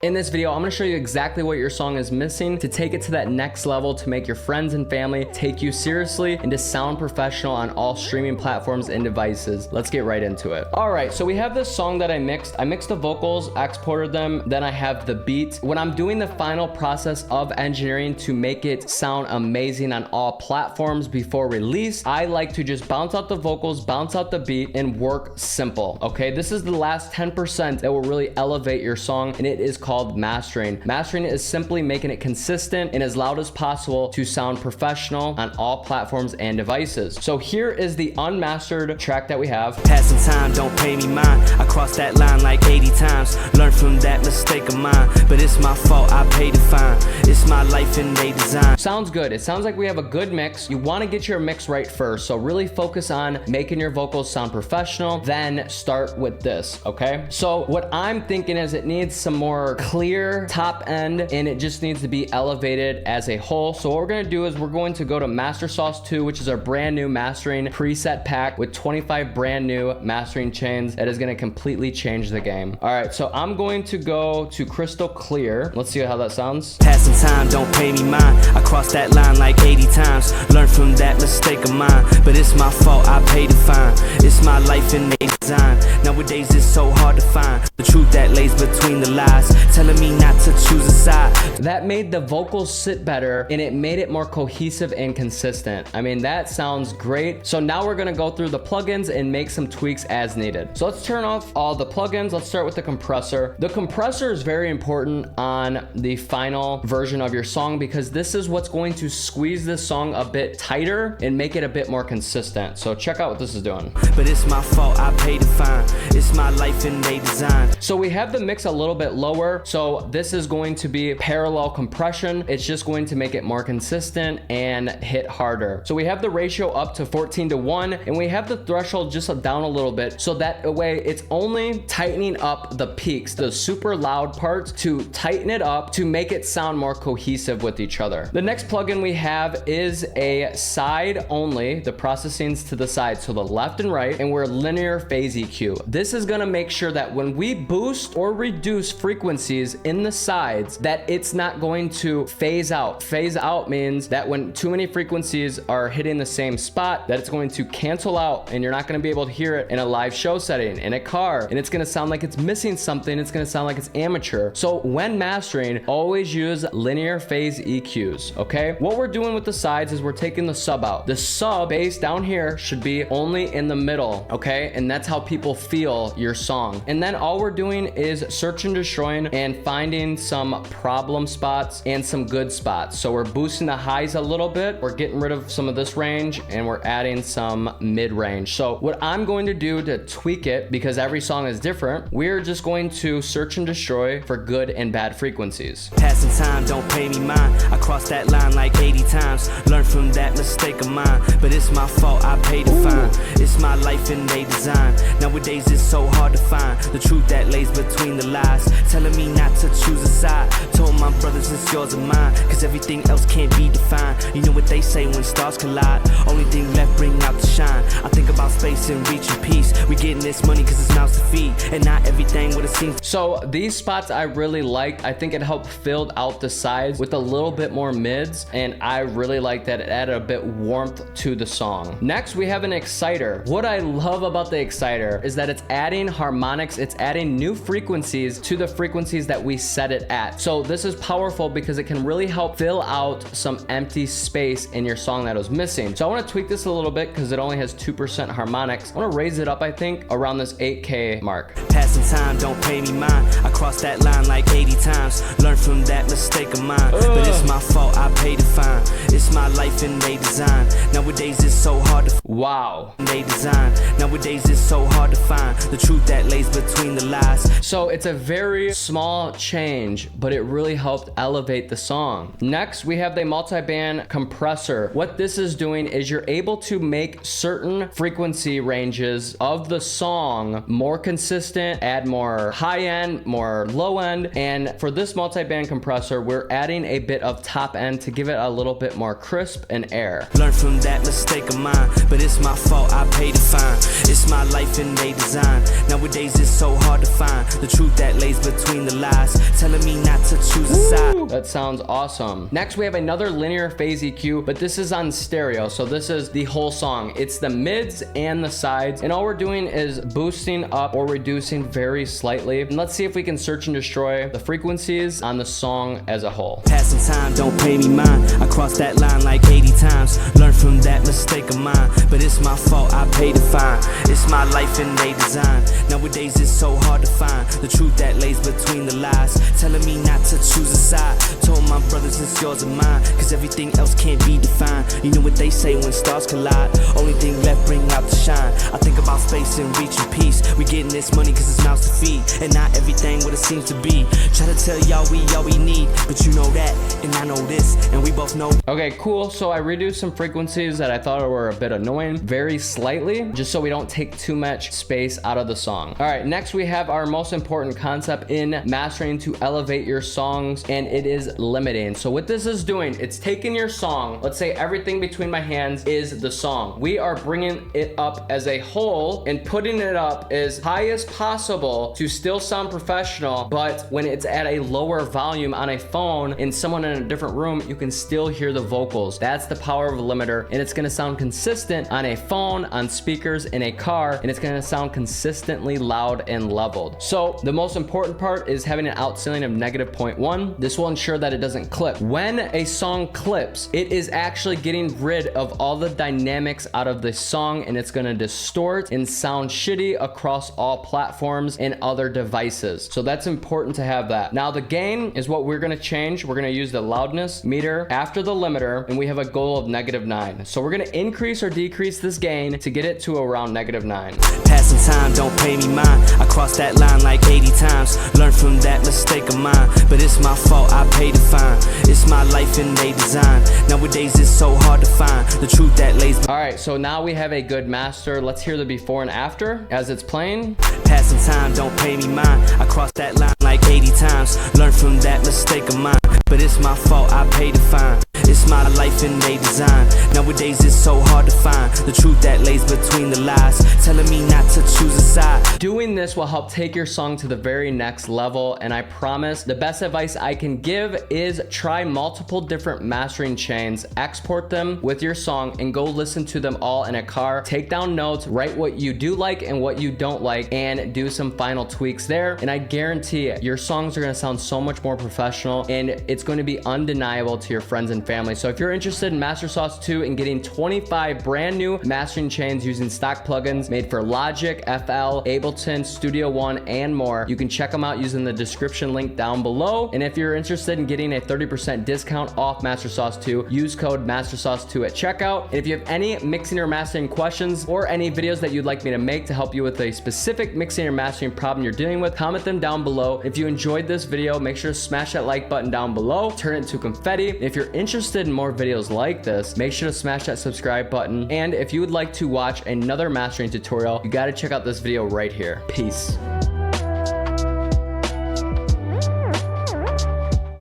In this video, I'm gonna show you exactly what your song is missing to take it to that next level, to make your friends and family take you seriously and to sound professional on all streaming platforms and devices. Let's get right into it. All right, so we have this song that I mixed the vocals, exported them, then I have the beat. When I'm doing the final process of engineering to make it sound amazing on all platforms before release, I like to just bounce out the vocals, bounce out the beat, and work simple, okay? This is the last 10% that will really elevate your song, and it is called mastering. Mastering is simply making it consistent and as loud as possible to sound professional on all platforms and devices. So here is the unmastered track that we have. Passing time, don't pay me mine. I crossed that line like 80 times. Learned from that mistake of mine, but it's my fault, I paid the fine. It's my life and they design. Sounds good. It sounds like we have a good mix. You want to get your mix right first, so really focus on making your vocals sound professional, then start with this, okay? So what I'm thinking is it needs some more clear top end, and it just needs to be elevated as a whole. So what we're going to do is we're going to go to Master Sauce 2, which is our brand new mastering preset pack with 25 brand new mastering chains that is going to completely change the game. All right, so I'm going to go to Crystal Clear. Let's see how that sounds. Passing time, don't pay me mine. I crossed that line like 80 times. Learned from that mistake of mine, but it's my fault, I paid the fine. It's my life and they design. Nowadays it's so hard to find the truth that lays between the lies, telling me not to choose a side. That made the vocals sit better, and it made it more cohesive and consistent. I mean, that sounds great. So now we're gonna go through the plugins and make some tweaks as needed. So let's turn off all the plugins. Let's start with the compressor. The compressor is very important on the final version of your song because this is what's going to squeeze this song a bit tighter and make it a bit more consistent. So check out what this is doing. But it's my fault, I paid the fine. It's my life and they design. So we have the mix a little bit lower. So this is going to be parallel compression. It's just going to make it more consistent and hit harder. So we have the ratio up to 14:1, and we have the threshold just down a little bit. So that way it's only tightening up the peaks, the super loud parts, to tighten it up to make it sound more cohesive with each other. The next plugin we have is a side only, the processing's to the side, so the left and right, and we're linear phase EQ. This is gonna make sure that when we boost or reduce frequencies in the sides, that it's not going to phase out. Phase out means that when too many frequencies are hitting the same spot, that it's going to cancel out and you're not going to be able to hear it in a live show setting, in a car, and it's going to sound like it's missing something. It's going to sound like it's amateur. So when mastering, always use linear phase EQs, okay? What we're doing with the sides is we're taking the sub out. The sub bass down here should be only in the middle, okay? And that's how people feel your song. And then all we're doing is search and destroying and finding some problem spots and some good spots. So we're boosting the highs a little bit. We're getting rid of some of this range and we're adding some mid range. So what I'm going to do to tweak it, because every song is different, we're just going to search and destroy for good and bad frequencies. Passing time, don't pay me mine. I crossed that line like 80 times. Learned from that mistake of mine, but it's my fault, I paid the fine. It's my life and they design. Nowadays it's so hard to find the truth that lays between the lies, telling me not to choose a side. Told my brothers it's yours and mine, cause everything else can't be defined. You know what they say when stars collide, only thing left bring out the shine. I think about space and reaching peace. We getting this money cause it's mouths to feed, and not everything what it seems. So these spots I really liked. I think it helped fill out the sides with a little bit more mids, and I really like that it added a bit warmth to the song. Next we have an exciter. What I love about the exciter is that it's adding harmonics, it's adding new frequencies to the frequencies that we set it at. So this is powerful because it can really help fill out some empty space in your song that was missing. So I want to tweak this a little bit because it only has 2% harmonics. I want to raise it up, I think, around this 8K mark. Passing time, don't pay me mine. I crossed that line like 80 times. Learned from that mistake of mine, but it's my fault, I paid the fine. It's my life and they design. Nowadays it's so hard to wow. They design. Nowadays it's so hard to find the truth that lays between the lies. So it's a very small change, but it really helped elevate the song. Next, we have the multi-band compressor. What this is doing is you're able to make certain frequency ranges of the song more consistent, add more high end, more low end. And for this multi-band compressor, we're adding a bit of top end to give it a little bit more crisp and air. Learn from that mistake of mine, but it's my fault, I paid the fine. It's my life and they design. Nowadays it's so hard to find the truth that lays between the lies, telling me not to choose a side. That sounds awesome. Next, we have another linear phase EQ, but this is on stereo. So this is the whole song. It's the mids and the sides. And all we're doing is boosting up or reducing very slightly. And let's see if we can search and destroy the frequencies on the song as a whole. Passing time, don't pay me mine. I crossed that line like 80 times. Learn from that mistake of mine, but it's my fault, I paid the fine. It's my life and they design. Nowadays it's so hard to find the truth that lays between the lies, telling me not to choose a side. Told my brothers it's yours and mine, cause everything else can't be defined. You know what they say when stars collide, only thing left bring out the shine. I think about space and reaching peace. We getting this money cause it's mouths to feed, and not everything what it seems to be. Try to tell y'all we all we need, but you know that and I know this, and we both know. Okay, cool. So I reduced some frequencies that I thought were a bit annoying very slightly, just so we don't take too much space out of the song. All right, next we have our most important concept in mastering to elevate your songs, and it is limiting. So what this is doing, it's taking your song, let's say everything between my hands is the song. We are bringing it up as a whole and putting it up as high as possible to still sound professional, but when it's at a lower volume on a phone and someone in a different room, you can still hear the vocals. That's the power of a limiter, and it's gonna sound consistent on a phone, on speakers, in a car, and it's gonna sound consistently loud and leveled. So the most important part is having an out ceiling of -0.1. This will ensure that it doesn't clip. When a song clips, it is actually getting rid of all the dynamics out of the song, and it's gonna distort and sound shitty across all platforms and other devices. So that's important to have that. Now the gain is what we're gonna change. We're gonna use the loudness meter after the limiter, and we have a goal of -9. So we're gonna increase or decrease this gain to get it to around -9. Passing time, don't pay me mine. I crossed that line like 80 times. Learn from that mistake of mine, but it's my fault, I paid the fine. It's my life and they design. Nowadays it's so hard to find the truth that lays. All right, so now we have a good master. Let's hear the before and after as it's playing. Passing time, don't pay me mine. I crossed that line like 80 times. Learn from that mistake of mine, but it's my fault, I paid the fine. It's my life and they design. Nowadays it's so hard to find the truth that lays between the lies, telling me not to choose a side. Doing this will help take your song to the very next level, and I promise the best advice I can give is try multiple different mastering chains, export them with your song, and go listen to them all in a car. Take down notes, write what you do like and what you don't like, and do some final tweaks there. And I guarantee it, your songs are gonna sound so much more professional, and it's going to be undeniable to your friends and family. So if you're interested in Master Sauce 2 and getting 25 brand new mastering chains using stock plugins made for Logic, FL, Ableton, Studio One, and more, you can check them out using the description link down below. And if you're interested in getting a 30% discount off Master Sauce 2, use code MasterSauce2 at checkout. And if you have any mixing or mastering questions or any videos that you'd like me to make to help you with a specific mixing or mastering problem you're dealing with, comment them down below. If you enjoyed this video, make sure to smash that like button down below, turn it into confetti. If you're interested in more videos like this, make sure to smash that subscribe button. And if you would like to watch another mastering tutorial, you got to check out this video right here. Peace.